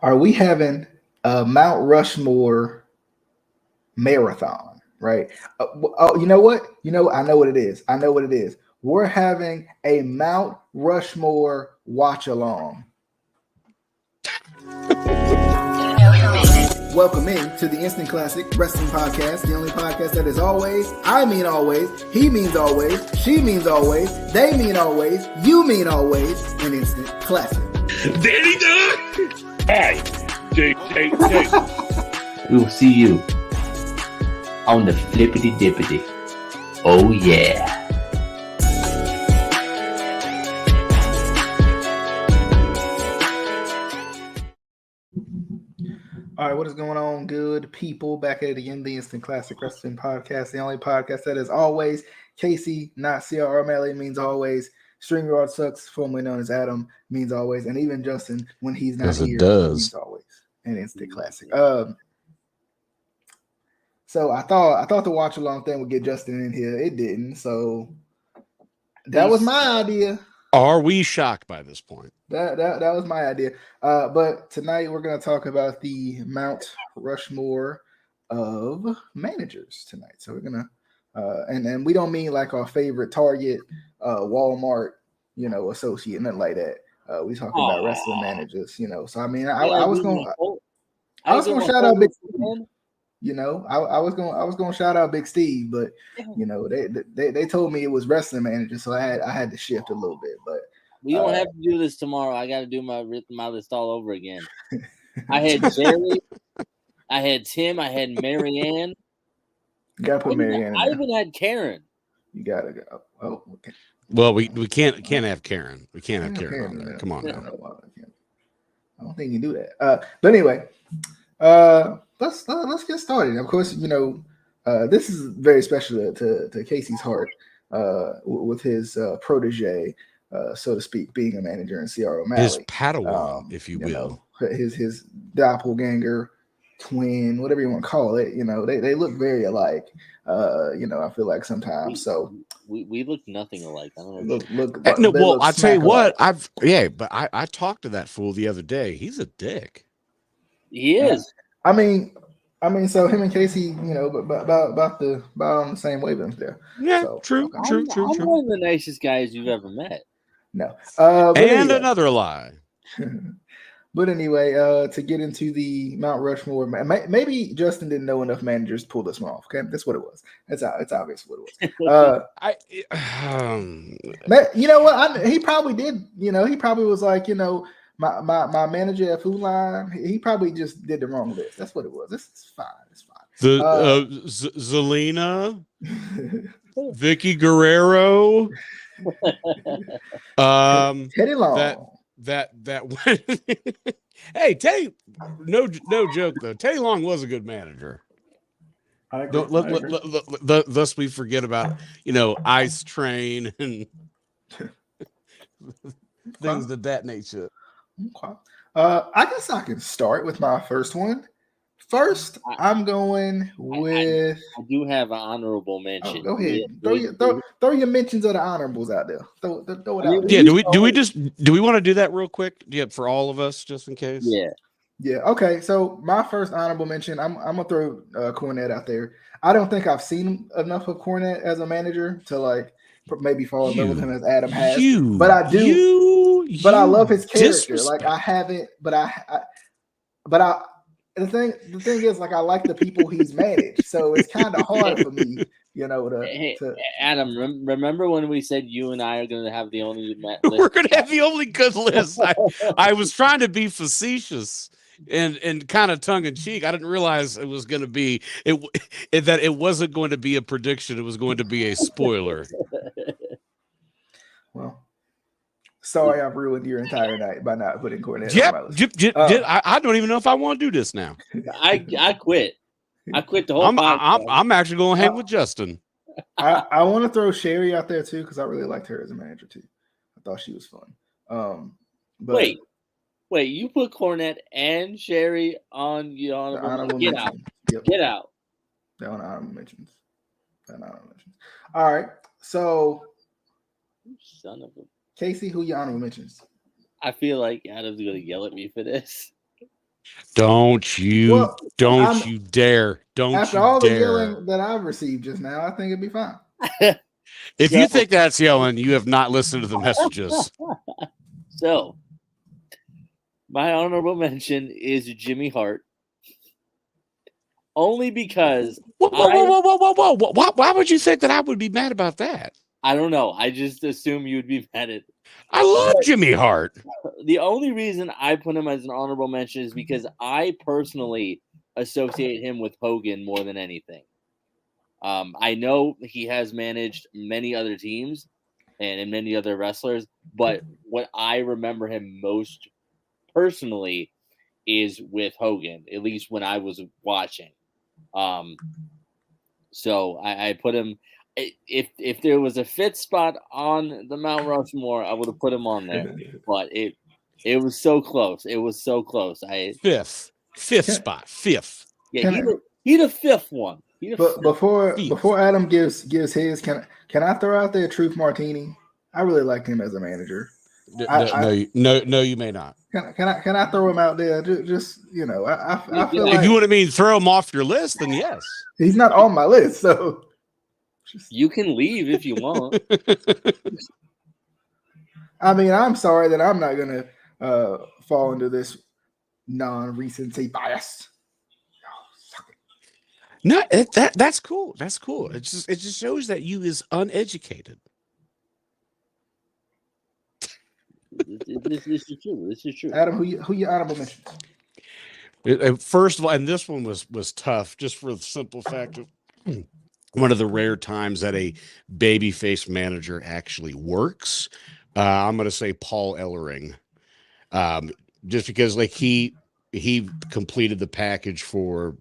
Are we having a Mount Rushmore marathon? Right? Oh, you know what? I know what it is. I know what it is. We're having a Mount Rushmore watch along. Welcome in to the Instant Classic Wrestling Podcast, the only podcast that is always, I mean always, he means always, she means always, they mean always, you mean always, an instant classic. Danny Dog! Hi, Jay. We will see you on the flippity dippity. Oh yeah. All right, what is going on, good people? Back at it again, the Instant Classic Wrestling Podcast, the only podcast that is always Casey, not CR O'Malley, means always. StreamYard Sucks, formerly known as Adam, means always, and even Justin, when he's not here, means always. An Instant Classic. So I thought the watch along thing would get Justin in here. It didn't. So that was my idea. Are we shocked by this point? That was my idea. But tonight we're going to talk about the Mount Rushmore of managers tonight. So we're going to, and we don't mean like our favorite Target, Walmart, associate, nothing like that. We talking about wrestling managers, So I mean, I was going to shout out Big Steve. I was going to shout out Big Steve, but they told me it was wrestling manager, so I had to shift a little bit, but. We don't have to do this tomorrow. I got to do my list all over again. I had Jerry, I had Tim, I had Marianne. You gotta put Marianne in I there. even had Karen. You gotta go. Oh, okay. Well, we can't have Karen. We can't have Karen on there. Come on now. I don't think you can do that. But anyway, let's get started. Of course, this is very special to Casey's heart, with his protege. So to speak, being a manager in CR O'Malley. His Padawan, if you will. His doppelganger, twin, whatever you want to call it. They look very alike. I feel like sometimes. So we look nothing alike. I don't know. No, well, I'll tell you what. I talked to that fool the other day. He's a dick. He is. I mean, so him and Casey, about on the same wavelength there. Yeah, so, true. I'm one of the nicest guys you've ever met. No. And another lie. But anyway, to get into the Mount Rushmore, maybe Justin didn't know enough managers to pull this one off. Okay, that's what it was. It's obvious what it was. You know what? He probably did. He probably was like, my manager at Food Line. He probably just did the wrong list. That's what it was. It's fine. It's fine. Zelina, Vicky Guerrero, Teddy Long. That hey, Teddy, no joke though. Teddy Long was a good manager. Thus we forget about Ice Train and things of that nature. Okay. I guess I can start with my first one. First, I'm going with. I do have an honorable mention. Oh, go ahead. Throw your mentions of the honorables out there. Throw it out. Yeah. Do we want to do that real quick? Yeah, for all of us, just in case. Yeah. Yeah. Okay. So my first honorable mention, I'm gonna throw Cornette out there. I don't think I've seen enough of Cornette as a manager to like maybe fall in love with him as Adam has. But I do. But I love his character. Like I haven't. But I. The thing is, like, I like the people he's managed, so it's kind of hard for me, to Adam, remember when we said you and I are going to have the only list? We're going to have the only good list. I was trying to be facetious and kind of tongue in cheek. I didn't realize it was going to be that it wasn't going to be a prediction. It was going to be a spoiler. Well. Sorry, I've ruined your entire night by not putting Cornette on my list. I don't even know if I want to do this now. I quit. I quit the whole podcast. I'm actually going to hang with Justin. I want to throw Sherry out there too because I really liked her as a manager too. I thought she was fun. But wait, you put Cornette and Sherry on your honorable mention. Get out. Yep. Get out. They're on honorable mentions. All right, so son of a. Casey, who your honorable mentions? I feel like Adam's going to yell at me for this. Don't you Well, dare. Don't after you all the dare. yelling that I've received just now, I think it'd be fine. If So- you think that's yelling, you have not listened to the messages. So, my honorable mention is Jimmy Hart. Only because Whoa. Why would you think that I would be mad about that? I don't know. I just assume you'd be mad at. I love Jimmy Hart. The only reason I put him as an honorable mention is because I personally associate him with Hogan more than anything. I know he has managed many other teams and many other wrestlers, but what I remember him most personally is with Hogan, at least when I was watching. So I put him. If there was a fit spot on the Mount Rushmore, I would have put him on there. But it was so close. It was so close. Fifth spot. Fifth. Yeah, he the fifth one. But before Adam gives his, can I throw out there Truth Martini? I really liked him as a manager. No, you may not. Can I throw him out there? Just I feel If like you want to mean throw him off your list, then yes. he's not on my list, so you can leave if you want. I mean, I'm sorry that I'm not gonna fall into this non-recency bias. No, that's cool. That's cool. It just shows that you is uneducated. This is true. This is true. Adam, who your honorable mention? First of all, and this one was tough, just for the simple fact of one of the rare times that a babyface manager actually works. I'm going to say Paul Ellering, just because like he completed the package for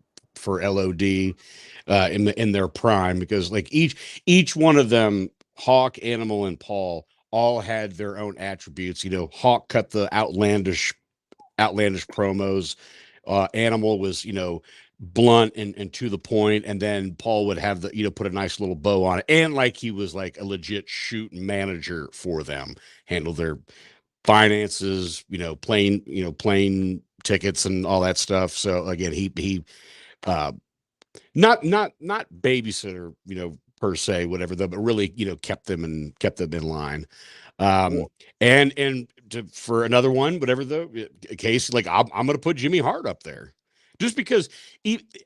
LOD in their prime, because like each one of them, Hawk, Animal, and Paul, all had their own attributes. Hawk cut the outlandish promos. Animal was, blunt and to the point, and then Paul would have the, put a nice little bow on it, and like he was like a legit shoot manager for them, handle their finances, plane tickets and all that stuff. So again, he not babysitter, per se, whatever, though, but really, kept them in line. And for another one, whatever the case, like I'm going to put Jimmy Hart up there, just because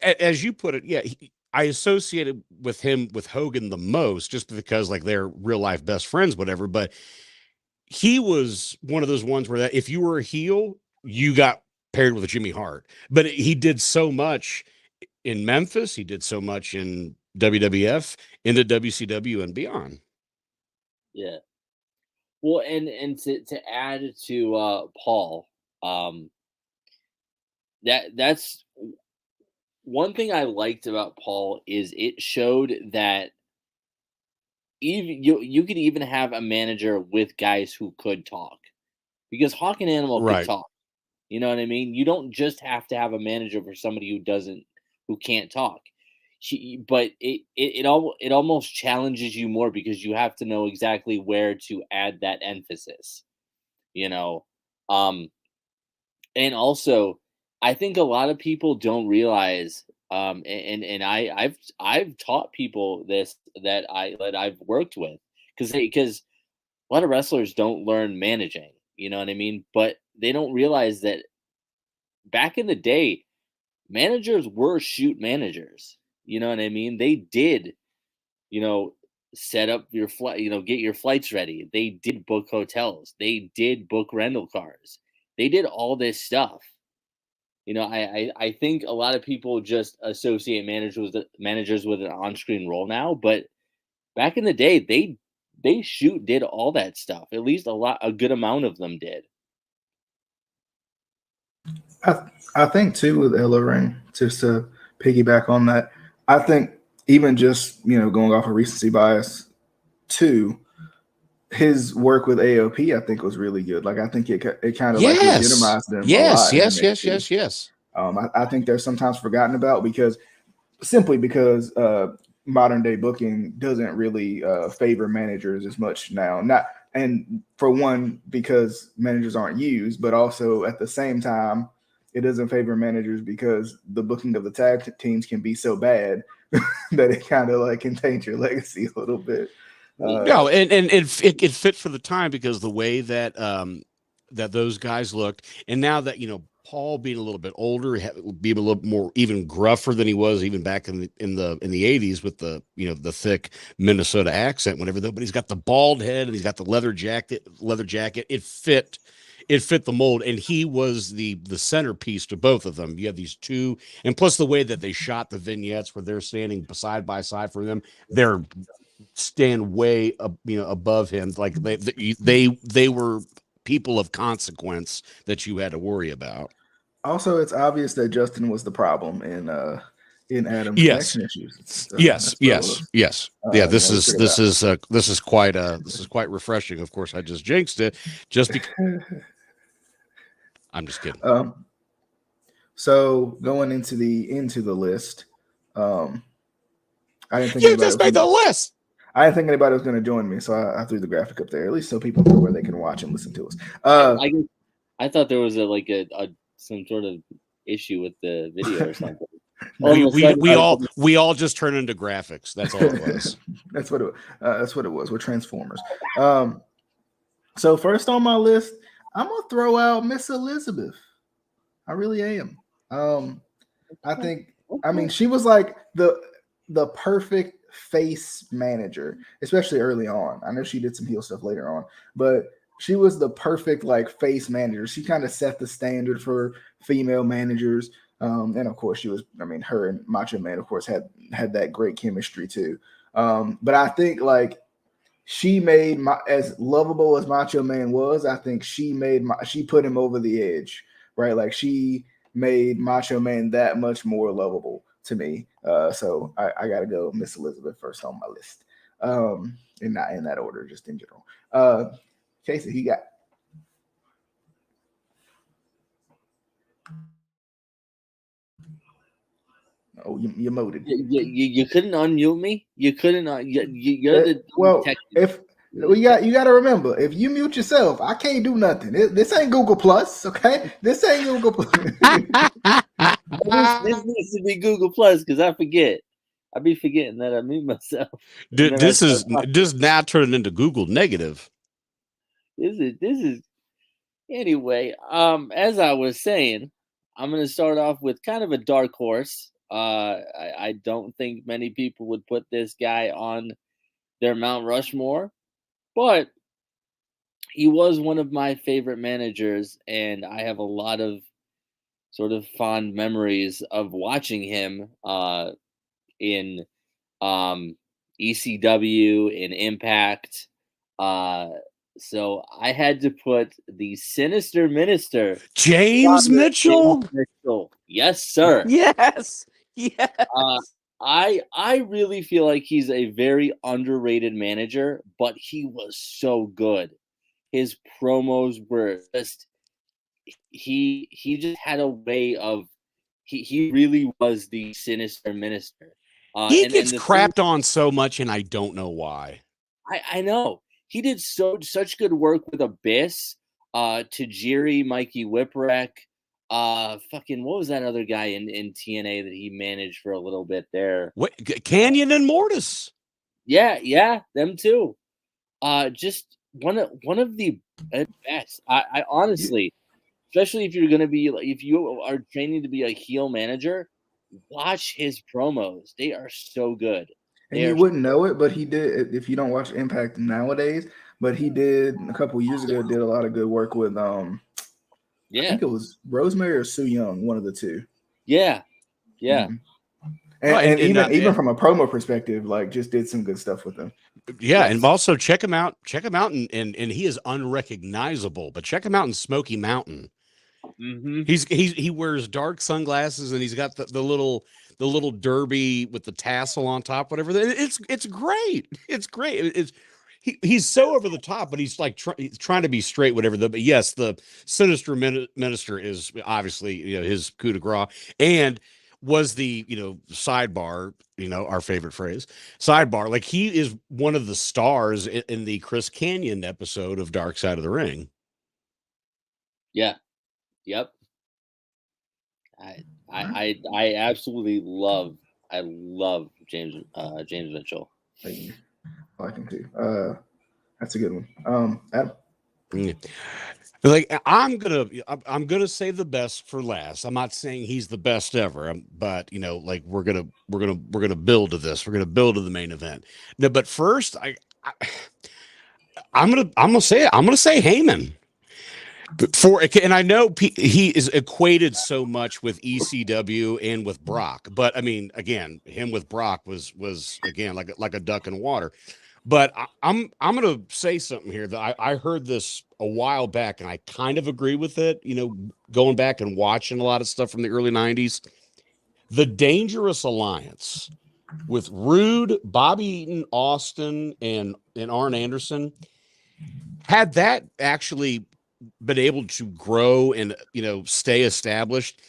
as you put it, I associated with him with Hogan the most, just because like they're real life best friends, whatever. But he was one of those ones where that if you were a heel, you got paired with Jimmy Hart. But he did so much in Memphis, he did so much in WWF, into WCW, and beyond. Yeah. Well, and to add to Paul, that's one thing I liked about Paul is it showed that even you could even have a manager with guys who could talk, because Hawk and Animal could talk. You know what I mean? You don't just have to have a manager for somebody who can't talk. But it almost challenges you more, because you have to know exactly where to add that emphasis, and also I think a lot of people don't realize, and I've taught people this that I've worked with, because a lot of wrestlers don't learn managing, you know what I mean? But they don't realize that back in the day, managers were shoot managers. You know what I mean? They did, set up your flight, get your flights ready. They did book hotels. They did book rental cars. They did all this stuff. I think a lot of people just associate managers with an on-screen role now, but back in the day, they did all that stuff. At least a good amount of them did. I think too with Ellering, just to piggyback on that, I think even just going off of recency bias too, his work with AOP I think was really good. Like I think it kind of like legitimized them. Yes. I think they're sometimes forgotten about because modern day booking doesn't really favor managers as much now. And for one, because managers aren't used, but also at the same time, it doesn't favor managers because the booking of the tag teams can be so bad that it kind of like can taint your legacy a little bit. No, and it fit for the time because the way that that those guys looked, and now that Paul being a little bit older, being a little more even gruffer than he was even back in the 80s with the the thick Minnesota accent, whatever. Though, but he's got the bald head and he's got the leather jacket. It fit the mold, and he was the centerpiece to both of them. You have these two, and plus the way that they shot the vignettes where they're standing side by side for them, they're stand way above him, like they were people of consequence that you had to worry about. Also, it's obvious that Justin was the problem in Adam's yes. connection issues. Yes. Yeah, this is quite refreshing. Of course, I just jinxed it just because. I'm just kidding. So going into the list, I didn't think you just made the list. I didn't think anybody was going to join me, so I threw the graphic up there, at least so people know where they can watch and listen to us. I thought there was some sort of issue with the video or something. we all just turn into graphics. That's all it was. That's what it was. We're Transformers. So first on my list, I'm gonna throw out Miss Elizabeth. I really am. I mean, she was like the perfect face manager, especially early on. I know she did some heel stuff later on, but she was the perfect like face manager. She kind of set the standard for female managers. And of course her and Macho Man, of course, had that great chemistry too. But I think like she made as lovable as Macho Man was, I think she put him over the edge, right? Like she made Macho Man that much more lovable to me. So I got to go Miss Elizabeth first on my list. And not in that order, just in general. Casey, he got. Oh, you moted. You couldn't unmute me. You couldn't. You got to remember, if you mute yourself, I can't do nothing. This ain't Google Plus, okay? This ain't Google Plus. This needs to be Google Plus because I forget. I be forgetting that I mute myself. This is now turning into Google negative. This is anyway. As I was saying, I'm going to start off with kind of a dark horse. I don't think many people would put this guy on their Mount Rushmore, but he was one of my favorite managers, and I have a lot of sort of fond memories of watching him in ECW, in Impact. So I had to put the Sinister Minister, James Mitchell. Yes, sir. Yes. I really feel like he's a very underrated manager, but he was so good. His promos were just he just had a way of he really was the Sinister Minister. He gets crapped on so much, and I don't know why. I know. He did such good work with Abyss, Tajiri, Mikey Whipwreck, fucking what was that other guy in TNA that he managed for a little bit there? What Canyon and Mortis? Yeah, them too. Just one of the best. I honestly, especially if you're gonna be if you are training to be a heel manager, watch his promos. They are so good. And you wouldn't know it, but he did. If you don't watch Impact nowadays, but he did a couple of years ago. Did a lot of good work with I think it was Rosemary or Sue Young, one of the two. Yeah. Mm-hmm. And even from a promo perspective, like just did some good stuff with them. Yeah, yes. And also check him out, and he is unrecognizable. But check him out in Smoky Mountain. Mm-hmm. He wears dark sunglasses, and he's got the little derby with the tassel on top, whatever. It's great. It's great. He's so over the top, but he's like he's trying to be straight, whatever. But yes, the Sinister Minister is obviously his coup de grace, and was the sidebar, our favorite phrase, sidebar. Like he is one of the stars in the Chris Kanyon episode of Dark Side of the Ring. Yeah. Yep. I absolutely love James Mitchell. Thank you. I like him too. That's a good one. Adam. Like I'm gonna say the best for last. I'm not saying he's the best ever, but like we're gonna build to this. We're gonna build to the main event. No, but first, I'm gonna say Heyman. And I know he is equated so much with ECW and with Brock, but I mean, again, him with Brock was again like a duck in water. But I'm gonna say something here that I heard this a while back, and I kind of agree with it. Going back and watching a lot of stuff from the early '90s, the Dangerous Alliance with Rude, Bobby Eaton, Austin, and Arn Anderson, had that actually been able to grow and stay established,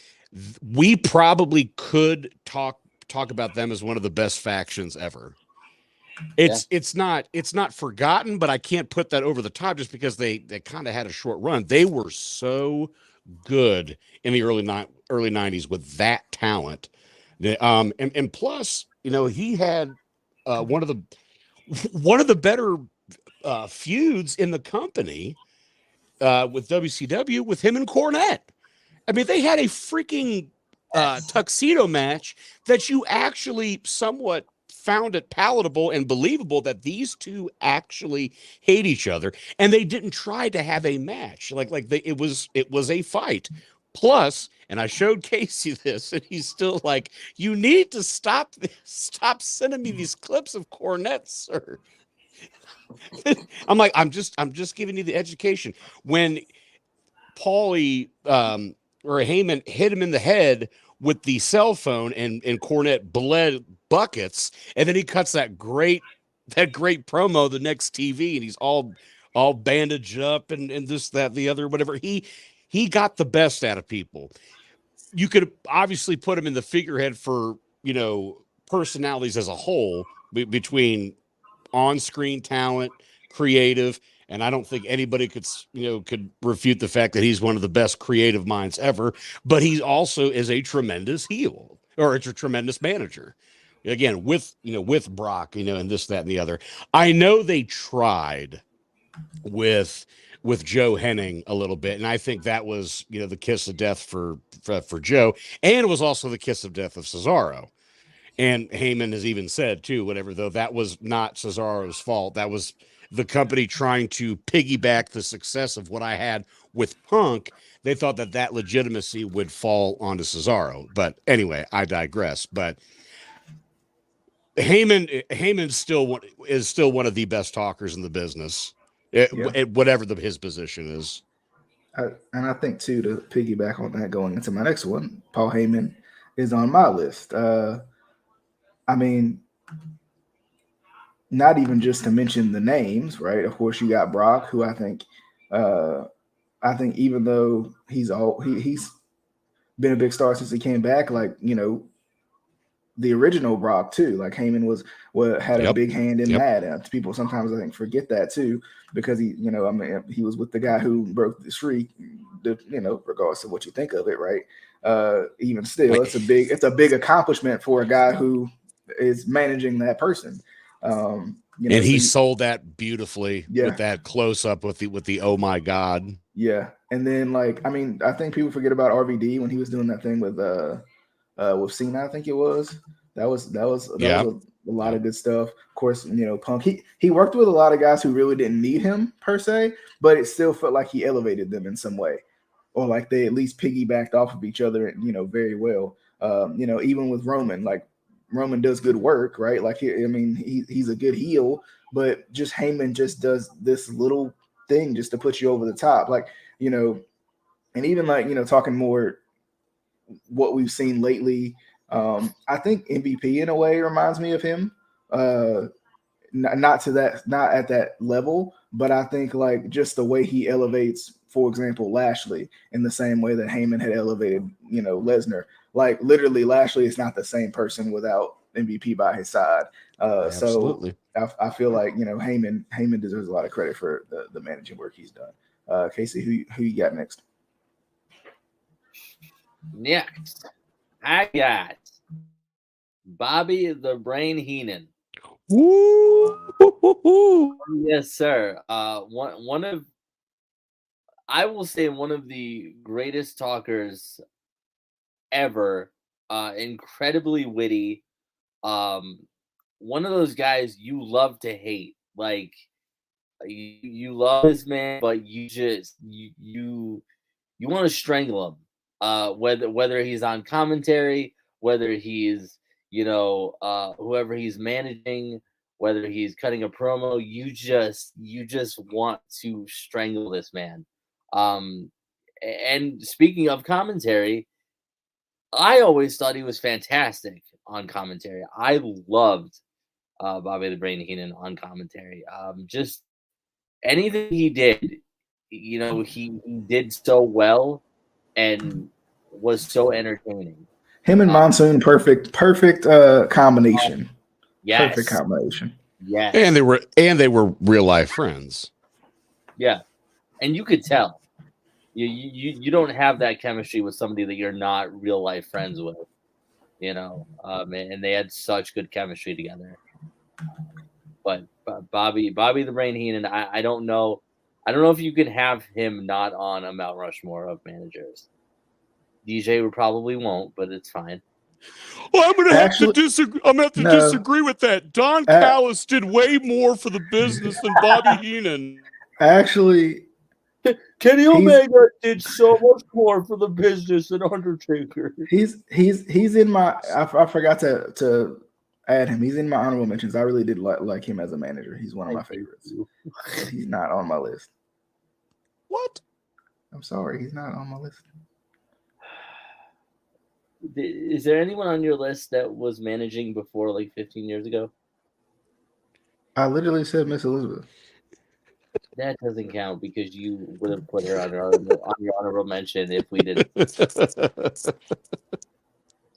we probably could talk about them as one of the best factions ever. It's not forgotten, but I can't put that over the top just because they kind of had a short run. They were so good in the early 90s with that talent. And plus, he had one of the better feuds in the company with WCW with him and Cornette. I mean, they had a freaking tuxedo match that you actually somewhat found it palatable and believable that these two actually hate each other, and they didn't try to have a match. It was a fight. Plus, and I showed Casey this, and he's still like, "You need to stop sending me these clips of Cornette, sir." I'm like, I'm just giving you the education. When Paulie or Heyman hit him in the head with the cell phone, and Cornette bled buckets, and then he cuts that great promo the next TV, and he's all bandaged up and this, that, the other, whatever. He got the best out of people. You could obviously put him in the figurehead for personalities as a whole, between on-screen talent, creative, and I don't think anybody could refute the fact that he's one of the best creative minds ever. But he also is a tremendous heel, or it's a tremendous manager. Again, with Brock, and this, that, and the other. I know they tried with Joe Henning a little bit, and I think that was the kiss of death for Joe, and it was also the kiss of death of Cesaro. And Heyman has even said too, whatever, though, that was not Cesaro's fault. That was the company trying to piggyback the success of what I had with Punk. They thought that legitimacy would fall onto Cesaro. But anyway, I digress. But Heyman is still one of the best talkers in the business, whatever his position is. And I think too, to piggyback on that, going into my next one, Paul Heyman is on my list. I mean, not even just to mention the names, right? Of course, you got Brock, who I think even though he's been a big star since he came back, the original Brock too. Like Heyman had a big hand in that. And people sometimes I think forget that too, because he was with the guy who broke the streak. Regardless of what you think of it, right? Even still, it's a big accomplishment for a guy who is managing that person. And he sold that beautifully with that close up with the oh my god. Yeah. And then I think people forget about RVD when he was doing that thing with Cena, I think it was. That was a lot of good stuff. Of course, Punk. He worked with a lot of guys who really didn't need him per se, but it still felt like he elevated them in some way. Or like they at least piggybacked off of each other, very well. Even with Roman, Roman does good work, right? He's a good heel, but just Heyman just does this little thing just to put you over the top. And even talking more what we've seen lately, I think MVP in a way reminds me of him. Not at that level, but I think just the way he elevates, for example, Lashley in the same way that Heyman had elevated, Lesnar. Literally, Lashley is not the same person without MVP by his side. Absolutely. So I feel like Heyman deserves a lot of credit for the managing work he's done. Casey, who you got next? Next, I got Bobby the Brain Heenan. Woo! Yes, sir. One of I will say one of the greatest talkers ever. Incredibly witty. One of those guys you love to hate. Like you love this man, but you want to strangle him. Whether he's on commentary, whether he's whoever he's managing, whether he's cutting a promo, you just want to strangle this man. And speaking of commentary, I always thought he was fantastic on commentary. I loved Bobby the Brain Heenan on commentary. Just anything he did, he did so well and was so entertaining. Him and Monsoon, perfect combination. Yes. Perfect combination. Yes. And they were real life friends. Yeah. And you could tell. You don't have that chemistry with somebody that you're not real life friends with. And they had such good chemistry together. But Bobby the Brain Heenan, I don't know. I don't know if you could have him not on a Mount Rushmore of managers. DJ probably won't, but it's fine. Well, I'm gonna have to disagree with that. Don Callis did way more for the business than Bobby Heenan. Actually, Kenny Omega did so much more for the business than Undertaker. He's in my. I forgot to add him. He's in my honorable mentions. I really did like him as a manager. He's one of my favorites. But he's not on my list. What? I'm sorry, he's not on my list. Is there anyone on your list that was managing before like 15 years ago? I literally said Miss Elizabeth. That doesn't count because you would have put her on your honorable mention if we didn't.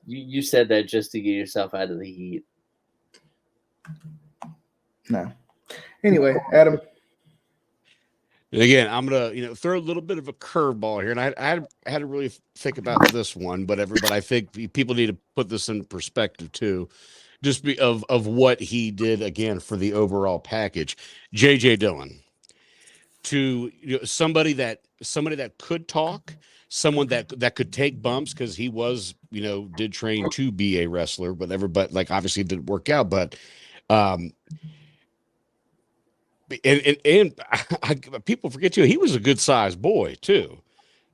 You said that just to get yourself out of the heat. No. Anyway, Adam. Again, I'm gonna throw a little bit of a curveball here, and I had to really think about this one, but I think people need to put this in perspective too, just of what he did again for the overall package. J.J. Dillon, to somebody that could talk, someone that could take bumps because he was did train to be a wrestler, whatever, but like obviously it didn't work out, but and people forget too, he was a good sized boy too.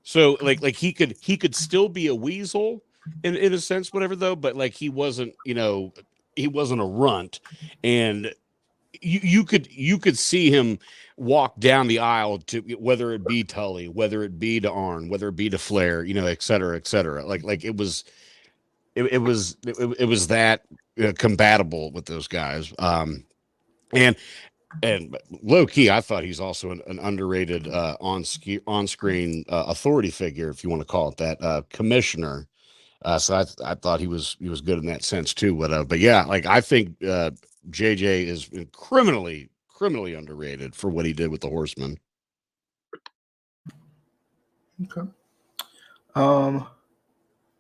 So like he could still be a weasel in a sense, whatever though, but like he wasn't a runt, and you could see him walk down the aisle to whether it be Tully, whether it be to Arn, whether it be to Flair, et cetera, et cetera. Like it was that compatible with those guys. And low key, I thought he's also an underrated on-screen authority figure, if you want to call it that, commissioner. So I thought he was good in that sense too. But yeah, like I think JJ is criminally underrated for what he did with the Horsemen. Okay.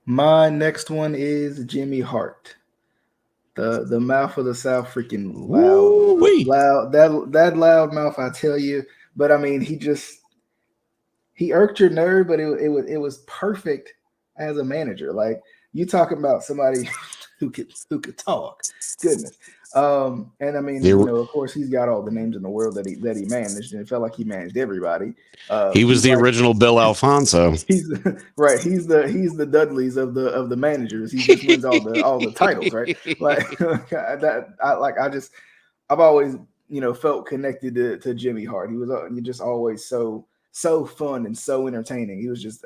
My next one is Jimmy Hart. The mouth of the South, freaking loud. That loud mouth, I tell you. But I mean, he irked your nerve, but it was perfect as a manager. Like you talking about somebody who could talk. Goodness. And I mean, of course, he's got all the names in the world that he managed, and it felt like he managed everybody. He was the original Bill Alfonso. He's right. He's the Dudleys of the managers. He just wins all the titles, right? Like I've always felt connected to Jimmy Hart. He was just always so fun and so entertaining. He was just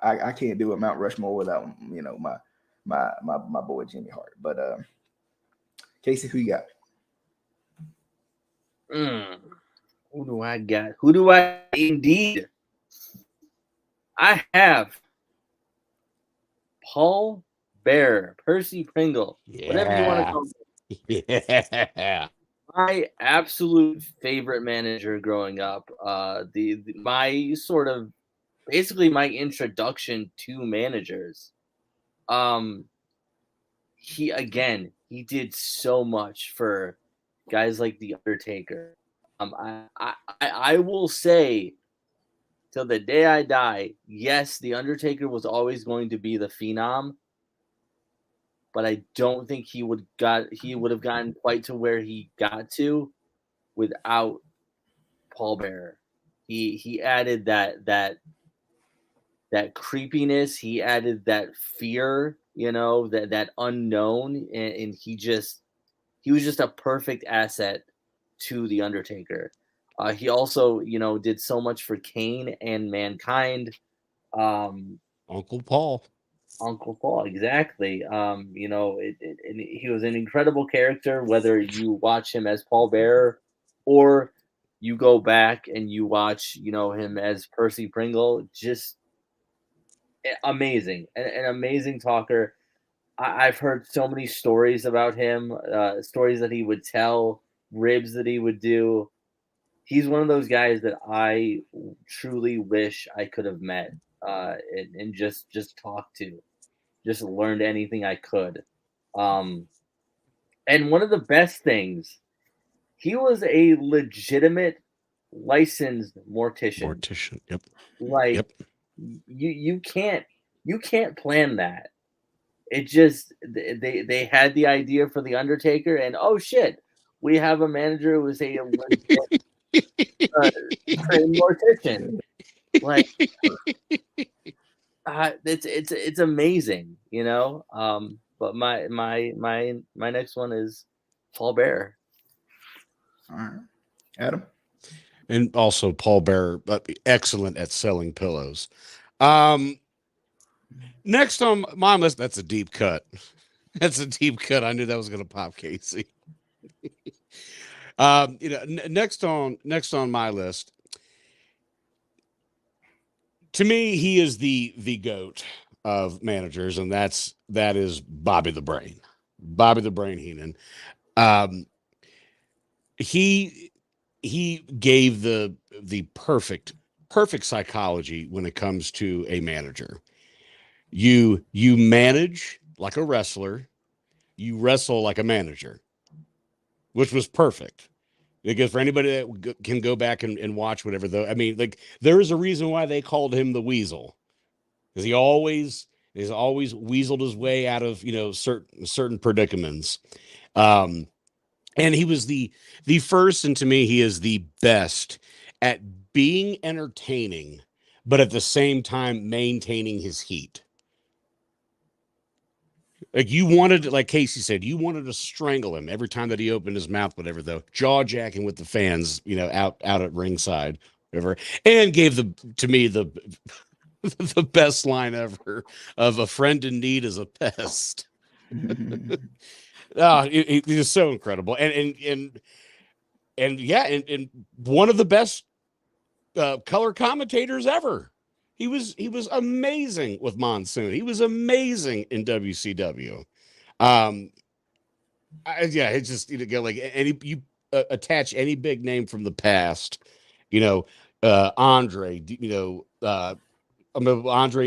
I can't do a Mount Rushmore without my boy Jimmy Hart. But Casey, who you got? Who do I got? Who do I indeed? I have Paul Bearer, Percy Pringle, whatever you want to call it. Yeah. My absolute favorite manager growing up. My sort of basically my introduction to managers. He did so much for guys like The Undertaker. I will say till the day I die, yes, The Undertaker was always going to be the Phenom, but I don't think he would have gotten quite to where he got to without Paul Bearer. He added that creepiness, he added that fear, that unknown, and he was just a perfect asset to The Undertaker. He also, did so much for Kane and Mankind. Uncle Paul, exactly. He was an incredible character, whether you watch him as Paul Bearer or you go back and you watch, him as Percy Pringle. Just amazing, an amazing talker. I've heard so many stories about him, stories that he would tell, ribs that he would do. He's one of those guys that I truly wish I could have met and just talked to, just learned anything I could. And one of the best things, he was a legitimate licensed mortician. Yep. Like, Yep. You can't plan that. It just they had the idea for the Undertaker, and oh shit, we have a manager who is a legit trained mortician. Like, it's amazing, But my next one is Paul Bearer. All right, Adam. And also Paul Bearer, excellent at selling pillows. Next on my list, that's a deep cut. That's a deep cut. I knew that was going to pop, Casey. Next on my list, to me, he is the GOAT of managers, and that is Bobby the Brain Heenan. He gave the perfect psychology when it comes to a manager. You manage like a wrestler, you wrestle like a manager, which was perfect. Because for anybody that can go back and watch whatever, though, I mean, like, there is a reason why they called him the Weasel, because he's always weaseled his way out of certain predicaments. And he was the first, and to me, he is the best at being entertaining, but at the same time maintaining his heat. Like, like Casey said, you wanted to strangle him every time that he opened his mouth, whatever, though, jaw jacking with the fans, out at ringside, whatever, and gave to me the best line ever of "a friend in need is a pest." It is so incredible, and one of the best color commentators ever. He was amazing with Monsoon. He was amazing in WCW. It's just like you attach any big name from the past, Andre, Andre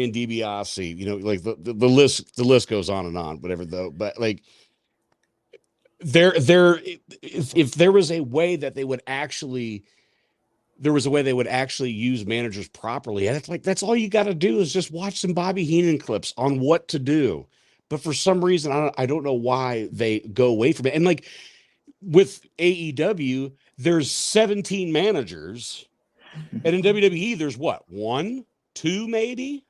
and DiBiase, like the list goes on and on, whatever, though. But like, if there was a way that they would actually use managers properly, and it's like, that's all you got to do is just watch some Bobby Heenan clips on what to do. But for some reason, I don't know why they go away from it. And like with AEW, there's 17 managers, and in WWE, there's what, 1, 2, maybe.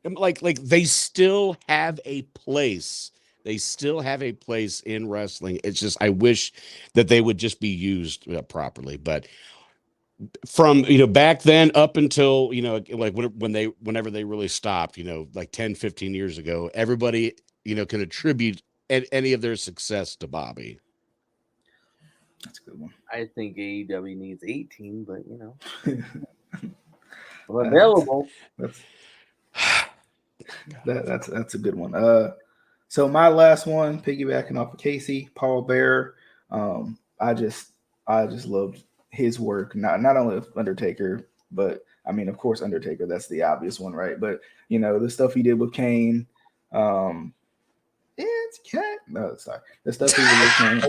And like they still have a place. They still have a place in wrestling. It's just, I wish that they would just be used properly. But from back then up until like whenever they really stopped, like 10, 15 years ago, everybody can attribute any of their success to Bobby. That's a good one. I think AEW needs 18, but available. That's a good one. So my last one, piggybacking off of Casey, Paul Bearer. I just loved his work, not only with Undertaker, but I mean, of course, Undertaker, that's the obvious one, right? But you know, the stuff he did with Kane, it's Kane. No, sorry, the stuff he did with Kane.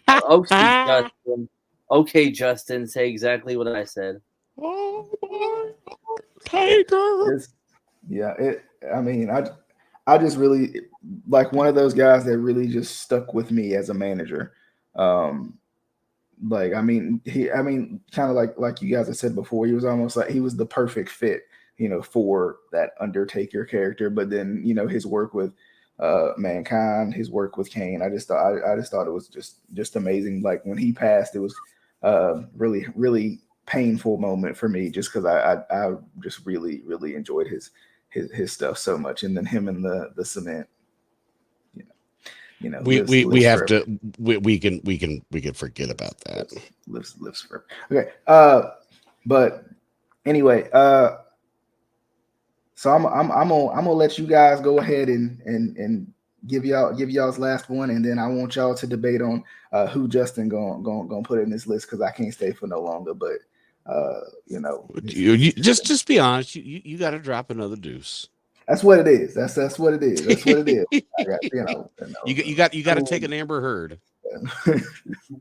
Okay, Justin. Okay, Justin, say exactly what I said. Oh my Taker. I mean, I just really like one of those guys that really just stuck with me as a manager. Like, I mean, kind of like you guys have said before, he was almost like he was the perfect fit, you know, for that Undertaker character. But then, you know, his work with Mankind, his work with Kane, I just thought it was just amazing. Like when he passed, it was really, really painful moment for me, just because I just really, really enjoyed his stuff so much. And then him and the cement, you know, we have forever. We can forget about that. Lives forever. Okay. But anyway, so I'm gonna let you guys go ahead and give y'all's last one, and then I want y'all to debate on who Justin gonna put in this list, because I can't stay for no longer. But you know, you just be honest. You got to drop another deuce. That's what it is. That's what it is. That's what it is. I got, you got to take an Amber Heard.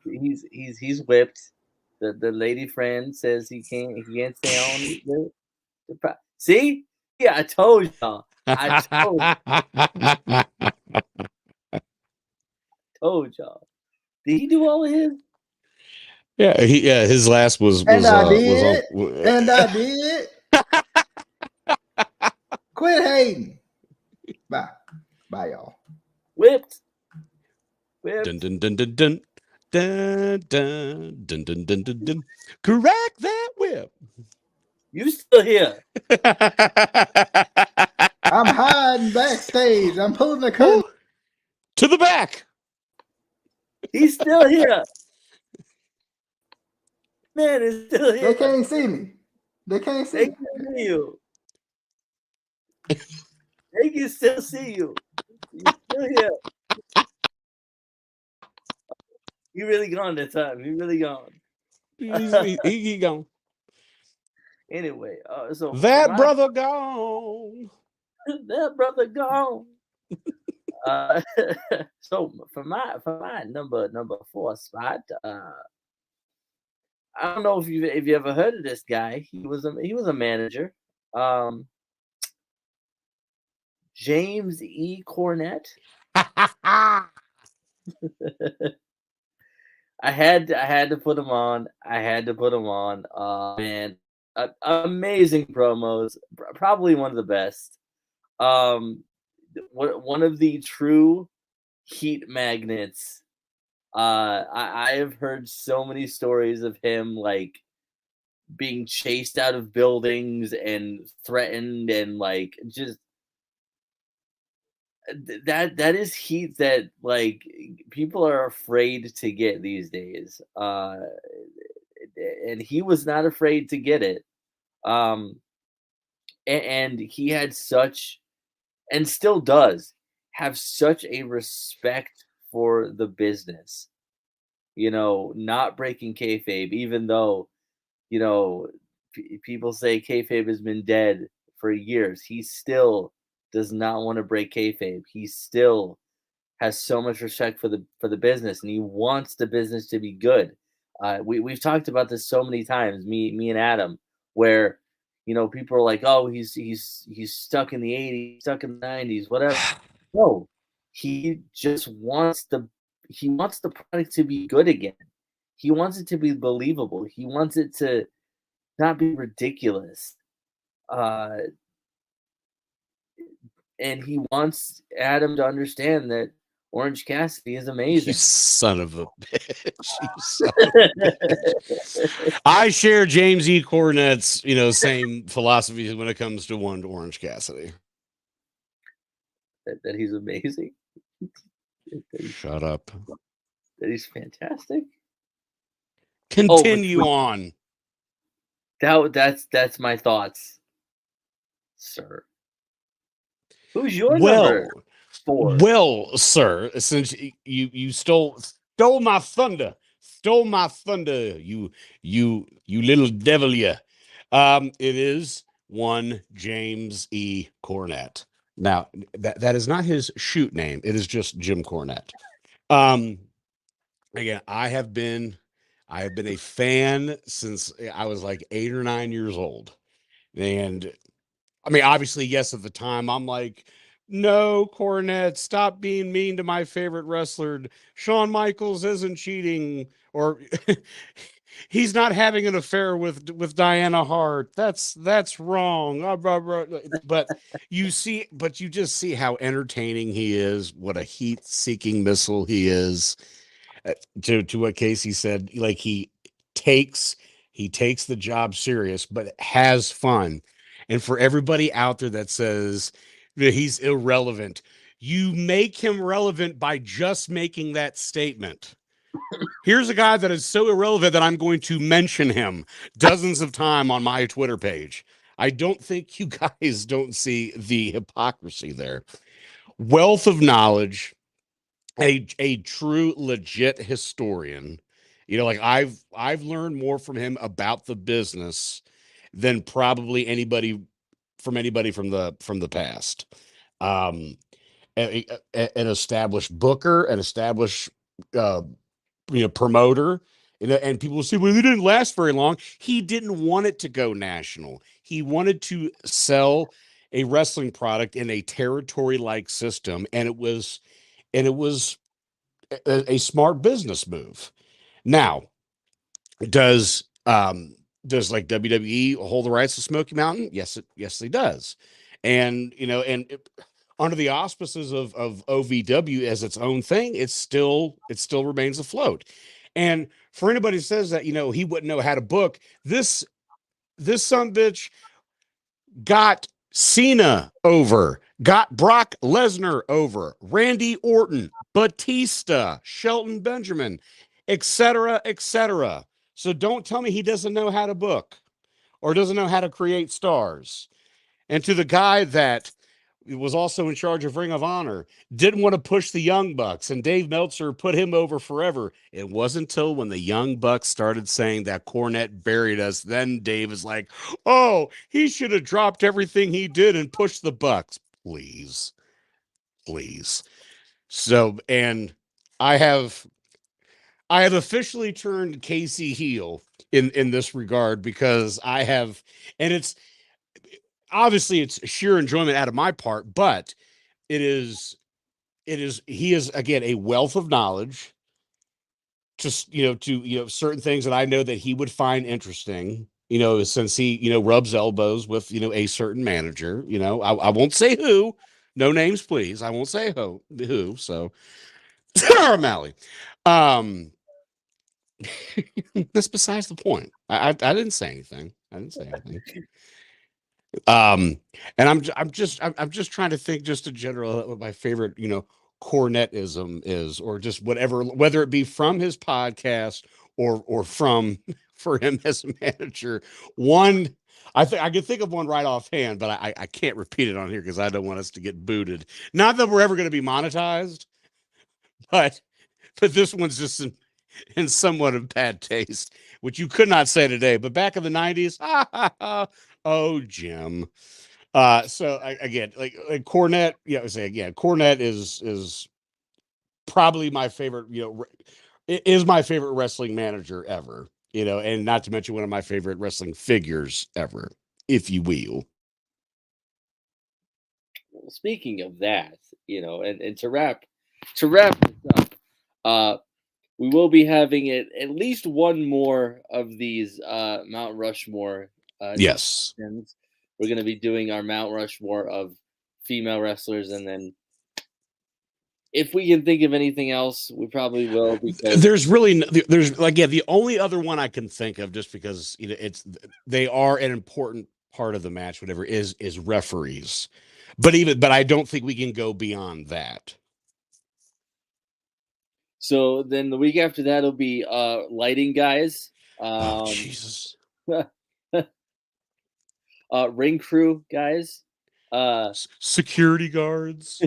He's whipped. The lady friend says he can't stay on. See? Yeah, I told y'all. Told y'all. Did he do all of his? Yeah, his last was and I did. Quit hating. Bye, y'all. Whipped. Dun dun dun dun dun dun dun dun dun dun dun dun. Correct that whip. You still here? I'm hiding backstage. I'm pulling the curtain to the back. He's still here. Man is still here. They can't see me. They can't see you. They can still see you. You're still here. He really gone that time. He really gone. He gone. Anyway, so that brother gone. That brother gone. So for my number 4 spot, I don't know if you ever heard of this guy. He was a manager. James E Cornett. I had to put him on. Man, amazing promos. Probably one of the best. One of the true heat magnets. I have heard so many stories of him like being chased out of buildings and threatened, and like just that is heat that like people are afraid to get these days. And he was not afraid to get it. And he had such, and still does have such a respect for the business, you know, not breaking kayfabe, even though, you know, people say kayfabe has been dead for years. He still does not want to break kayfabe. He still has so much respect for the business, and he wants the business to be good. We've talked about this so many times, me and Adam, where, you know, people are like, oh, he's stuck in the 80s, stuck in the 90s, whatever. No, he just wants the product to be good again. He wants it to be believable. He wants it to not be ridiculous. And he wants Adam to understand that Orange Cassidy is amazing. You son of a bitch. I share James E. Cornett's, you know, same philosophy when it comes to Orange Cassidy. That he's amazing. Shut up. That he's fantastic. Continue on. That's my thoughts, sir. Who's your number 4? Well, sir, since you stole my thunder, you little devil, you. It is one James E. Cornett. Now, that is not his shoot name. It is just Jim Cornette. Again, I have been a fan since I was like 8 or 9 years old. And I mean, obviously, yes, at the time, I'm like, no, Cornette, stop being mean to my favorite wrestler. Shawn Michaels isn't cheating, or he's not having an affair with Diana Hart. That's wrong. But you just see how entertaining he is, what a heat-seeking missile he is. To what Casey said, like he takes the job serious, but has fun. And for everybody out there that says that he's irrelevant, you make him relevant by just making that statement. Here's a guy that is so irrelevant that I'm going to mention him dozens of times on my Twitter page. I don't think you guys don't see the hypocrisy there. Wealth of knowledge, a true legit historian. You know, like I've learned more from him about the business than probably anybody from the past. An established booker, an established promoter, and people will say, well, he didn't last very long. He didn't want it to go national. He wanted to sell a wrestling product in a territory-like system, and it was a smart business move. Now, does like WWE hold the rights to Smoky Mountain? Yes, it does. And under the auspices of OVW as its own thing, it still remains afloat. And for anybody who says that, he wouldn't know how to book, this sumbitch got Cena over, got Brock Lesnar over, Randy Orton, Batista, Shelton Benjamin, etc., etc. So don't tell me he doesn't know how to book or doesn't know how to create stars. And to the guy that was also in charge of Ring of Honor, didn't want to push the Young Bucks, and Dave Meltzer put him over forever. It wasn't until when the Young Bucks started saying that Cornette buried us, then Dave is like, oh, he should have dropped everything he did and pushed the Bucks. Please. So, and I have officially turned Casey heel in this regard, because I have, and it's obviously it's sheer enjoyment out of my part, but he is again a wealth of knowledge, just to certain things that I know that he would find interesting, since he rubs elbows with a certain manager. I won't say who, no names please, I won't say who, so O'Malley. That's besides the point. I didn't say anything. And I'm just trying to think just in general what my favorite, Cornettism is, or just whatever, whether it be from his podcast or from for him as a manager. One, I can think of one right offhand, but I can't repeat it on here because I don't want us to get booted. Not that we're ever going to be monetized, but this one's just in somewhat of bad taste, which you could not say today. But back in the 90s, oh, Jim. So again, like Cornette, Cornette is probably my favorite, is my favorite wrestling manager ever, and not to mention one of my favorite wrestling figures ever, if you will. Well, speaking of that, and to wrap this up, we will be having at least one more of these Mount Rushmore. Yes. We're going to be doing our Mount Rushmore of female wrestlers, and then if we can think of anything else, we probably will. Because there's the only other one I can think of, just because they are an important part of the match, whatever, is referees, but I don't think we can go beyond that. So then the week after that will be lighting guys. Jesus. Ring crew guys, security guards.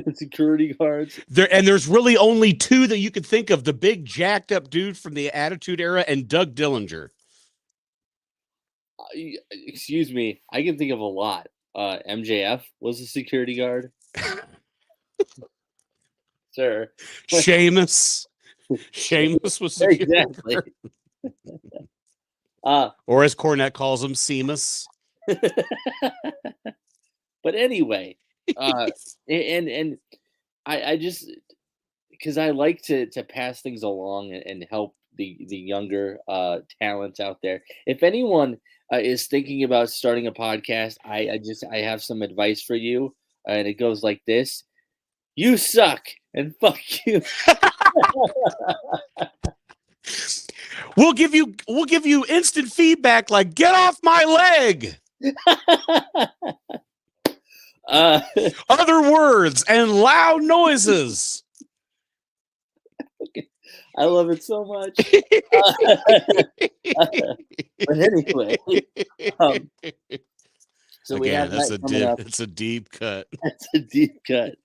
There's really only two that you could think of: the big jacked up dude from the Attitude Era and Doug Dillinger. Excuse me, I can think of a lot. MJF was a security guard. Sir. Sheamus was Exactly. or as Cornette calls him, Seamus. But anyway, and I just, because I like to pass things along and help the younger talents out there. If anyone is thinking about starting a podcast, I have some advice for you, and it goes like this: you suck and fuck you. We'll give you instant feedback like get off my leg. Other words and loud noises. I love it so much. But anyway, so we have that's that coming up. It's a deep cut. That's a deep cut.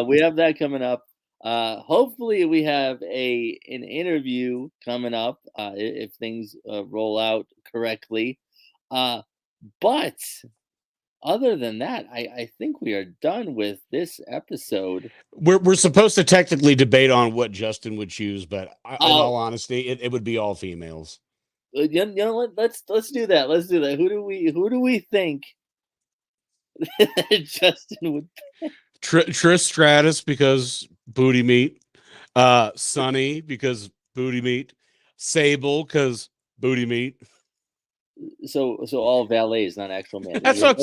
We have that coming up. Hopefully we have an interview coming up if things roll out correctly. But other than that, I think we are done with this episode. We're supposed to technically debate on what Justin would choose, but in all honesty, it would be all females. You know what? Let's do that. Let's do that. Who do we think Justin would pick? Trish Stratus because booty meat, Sonny because booty meat, Sable because booty meat. So all valets, not actual men. That's what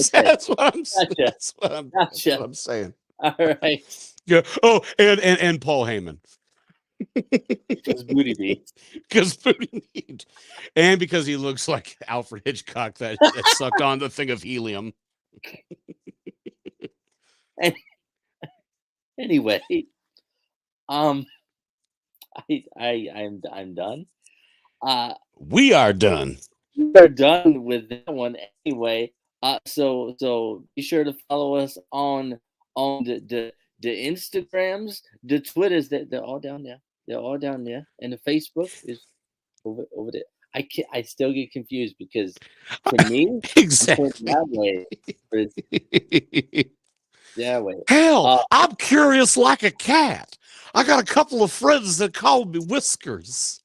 I'm saying. All right. Yeah. Oh, and Paul Heyman. Because booty meat. Because booty meat. And because he looks like Alfred Hitchcock that sucked on the thing of helium. Anyway, I'm done. We are done. We're done with that one anyway. So be sure to follow us on the Instagrams, the Twitters. They're all down there. They're all down there, and the Facebook is over there. I still get confused because to me, exactly that way. That way. Hell, I'm curious like a cat. I got a couple of friends that call me Whiskers.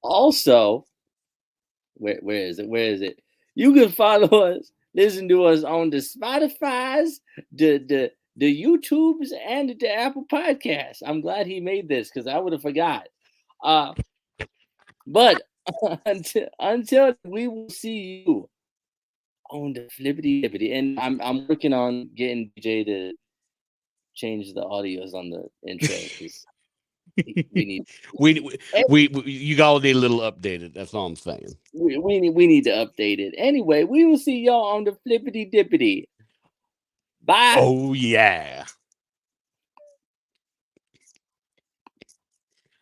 Also, where is it? Where is it? You can follow us, listen to us on the Spotify's, the YouTubes, and the Apple Podcasts. I'm glad he made this because I would have forgot. But until we will see you on the flippity dippity, and I'm working on getting DJ to change the audios on the intro because we you all need a little updated. That's all I'm saying. We need to update it. Anyway, we will see y'all on the flippity dippity. Bye. Oh yeah.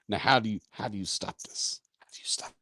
Now how do you stop this? How do you stop?